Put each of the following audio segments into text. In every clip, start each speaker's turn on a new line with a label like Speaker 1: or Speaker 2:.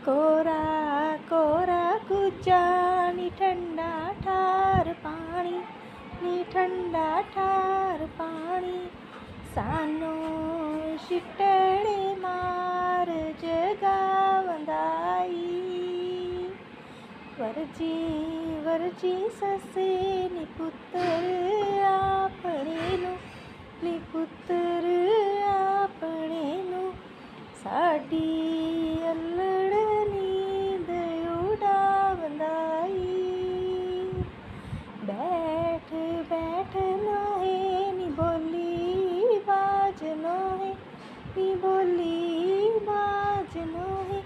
Speaker 1: कोरा कोरा कुचा नी ठंडा ठार पाणी नी ठंडा ठार पाणी सानो शिटड़े मार जगावंदाई वरजी वरजी ससे नी पुत्र आपणे नू नी पुत्र आपणे नू साडी अल्लड़ नींद उड़ावंदाई बैठ बैठ नोहे नी बोली बाज नोहे नी बोली बाज नोहे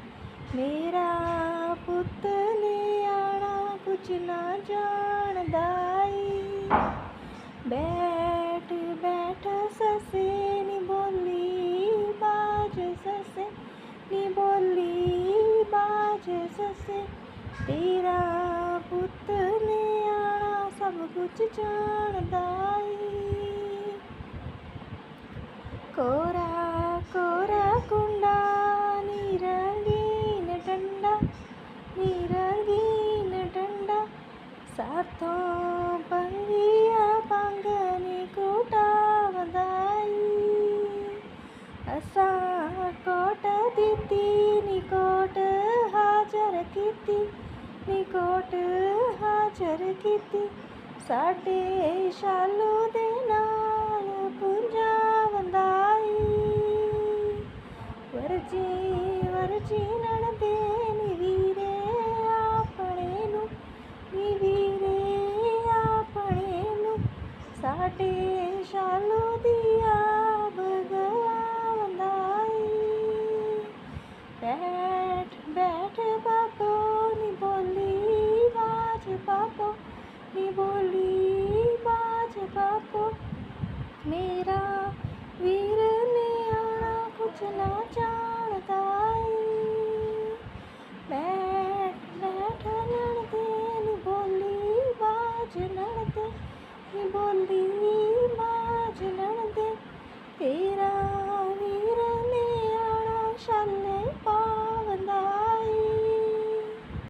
Speaker 1: मेरा पुत ने आना कुछ ना जानदाई बैठ बैठ ससे नी बोली बाज ससे नी बोली बाज ससे तेरा पुत ने आना सब कुछ जानदाई कोरा कोरा कुंडा नी रंगीन डंडा नी रंगीन डंडा साथों पंगिया पंगनी कुटावंदाई असा कोट दीती नी कोट हाजर कीती नी कोट हाजर कीती साडे शालू दे नाल पुंजावंदाई वरजी वरजी नणदे नी वीरे आपणे नू नी वीरे आपणे नू साडे शालू दिया भगवावंदाई बैठ बैठ बाबो नी बोली बाज बाबो नी बोली